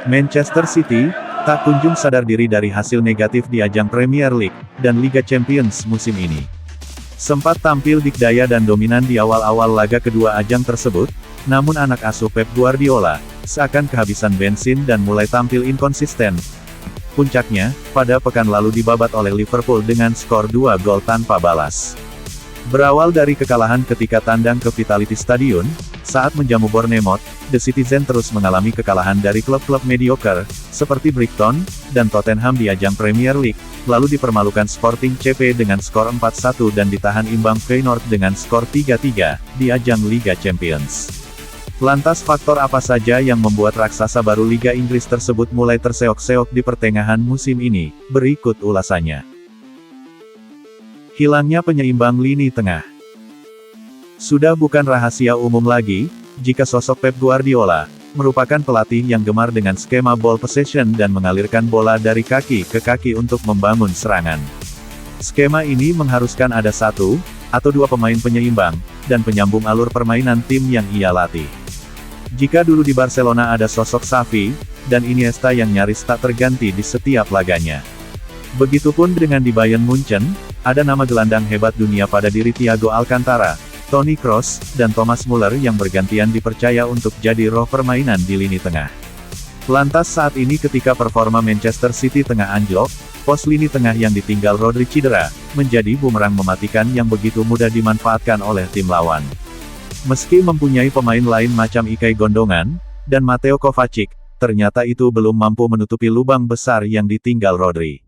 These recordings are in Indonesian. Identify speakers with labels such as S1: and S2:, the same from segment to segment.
S1: Manchester City tak kunjung sadar diri dari hasil negatif di ajang Premier League dan Liga Champions musim ini. Sempat tampil dikdaya dan dominan di awal-awal laga kedua ajang tersebut, namun anak asuh Pep Guardiola seakan kehabisan bensin dan mulai tampil inkonsisten. Puncaknya, pada pekan lalu dibabat oleh Liverpool dengan skor 2 gol tanpa balas. Berawal dari kekalahan ketika tandang ke Vitality Stadium, saat menjamu Bournemouth, The Citizen terus mengalami kekalahan dari klub-klub mediocre, seperti Brighton, dan Tottenham di ajang Premier League, lalu dipermalukan Sporting CP dengan skor 4-1 dan ditahan imbang Feyenoord dengan skor 3-3, di ajang Liga Champions. Lantas faktor apa saja yang membuat raksasa baru Liga Inggris tersebut mulai terseok-seok di pertengahan musim ini? Berikut ulasannya. Hilangnya penyeimbang lini tengah. Sudah bukan rahasia umum lagi, jika sosok Pep Guardiola merupakan pelatih yang gemar dengan skema ball possession dan mengalirkan bola dari kaki ke kaki untuk membangun serangan. Skema ini mengharuskan ada satu atau dua pemain penyeimbang dan penyambung alur permainan tim yang ia latih. Jika dulu di Barcelona ada sosok Xavi dan Iniesta yang nyaris tak terganti di setiap laganya. Begitupun dengan di Bayern Munchen, ada nama gelandang hebat dunia pada diri Thiago Alcantara, Toni Kroos, dan Thomas Muller yang bergantian dipercaya untuk jadi roh permainan di lini tengah. Lantas saat ini ketika performa Manchester City tengah anjlok, pos lini tengah yang ditinggal Rodri cedera, menjadi bumerang mematikan yang begitu mudah dimanfaatkan oleh tim lawan. Meski mempunyai pemain lain macam Ilkay Gundogan, dan Mateo Kovacic, ternyata itu belum mampu menutupi lubang besar yang ditinggal Rodri.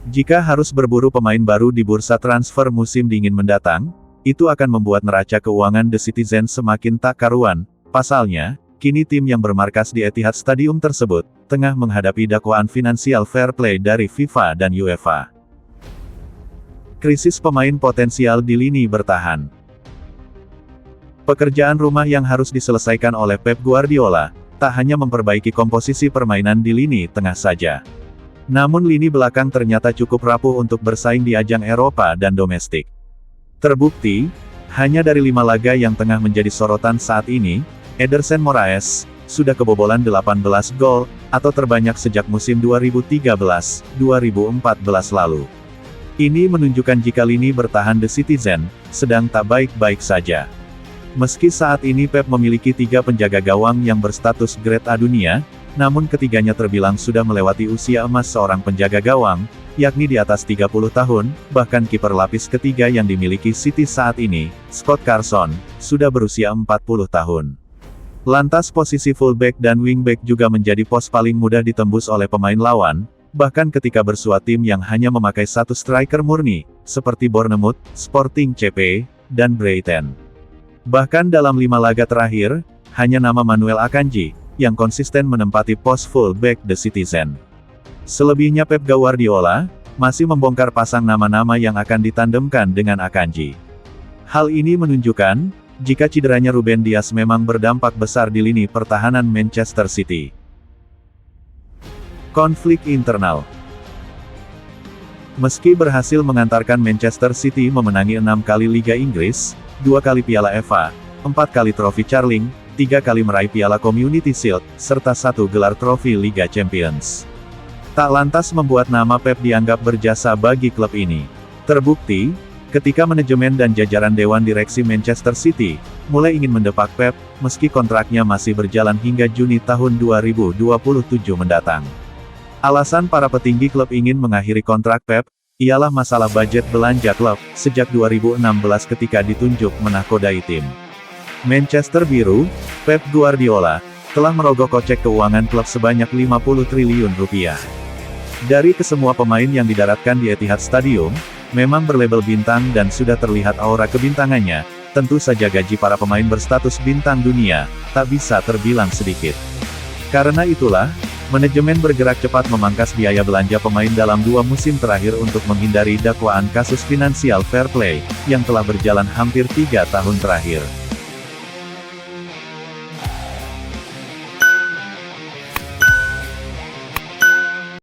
S1: Jika harus berburu pemain baru di bursa transfer musim dingin mendatang, itu akan membuat neraca keuangan The Citizen semakin tak karuan. Pasalnya, kini tim yang bermarkas di Etihad Stadium tersebut, tengah menghadapi dakwaan finansial fair play dari FIFA dan UEFA. Krisis pemain potensial di lini bertahan. Pekerjaan rumah yang harus diselesaikan oleh Pep Guardiola, tak hanya memperbaiki komposisi permainan di lini tengah saja. Namun lini belakang ternyata cukup rapuh untuk bersaing di ajang Eropa dan domestik. Terbukti, hanya dari 5 laga yang tengah menjadi sorotan saat ini, Ederson Moraes sudah kebobolan 18 gol, atau terbanyak sejak musim 2013-2014 lalu. Ini menunjukkan jika lini bertahan The Citizen sedang tak baik-baik saja. Meski saat ini Pep memiliki 3 penjaga gawang yang berstatus grade A dunia, namun ketiganya terbilang sudah melewati usia emas seorang penjaga gawang, yakni di atas 30 tahun, bahkan kiper lapis ketiga yang dimiliki City saat ini, Scott Carson, sudah berusia 40 tahun. Lantas posisi fullback dan wingback juga menjadi pos paling mudah ditembus oleh pemain lawan, bahkan ketika bersua tim yang hanya memakai satu striker murni, seperti Bournemouth, Sporting CP, dan Brighton. Bahkan dalam 5 laga terakhir, hanya nama Manuel Akanji yang konsisten menempati pos fullback The Citizen. Selebihnya Pep Guardiola masih membongkar pasang nama-nama yang akan ditandemkan dengan Akanji. Hal ini menunjukkan, jika cederanya Ruben Dias memang berdampak besar di lini pertahanan Manchester City. Konflik internal. Meski berhasil mengantarkan Manchester City memenangi 6 kali Liga Inggris, 2 kali Piala FA, 4 kali trofi Carling, 3 kali meraih Piala Community Shield, serta 1 gelar trofi Liga Champions. Tak lantas membuat nama Pep dianggap berjasa bagi klub ini. Terbukti, ketika manajemen dan jajaran dewan direksi Manchester City mulai ingin mendepak Pep, meski kontraknya masih berjalan hingga Juni tahun 2027 mendatang. Alasan para petinggi klub ingin mengakhiri kontrak Pep ialah masalah budget belanja klub sejak 2016 ketika ditunjuk menakodai tim. Manchester Biru, Pep Guardiola, telah merogoh kocek keuangan klub sebanyak 50 triliun rupiah. Dari kesemua pemain yang didaratkan di Etihad Stadium, memang berlabel bintang dan sudah terlihat aura kebintangannya, tentu saja gaji para pemain berstatus bintang dunia, tak bisa terbilang sedikit. Karena itulah, manajemen bergerak cepat memangkas biaya belanja pemain dalam 2 musim terakhir untuk menghindari dakwaan kasus finansial fair play, yang telah berjalan hampir 3 tahun terakhir.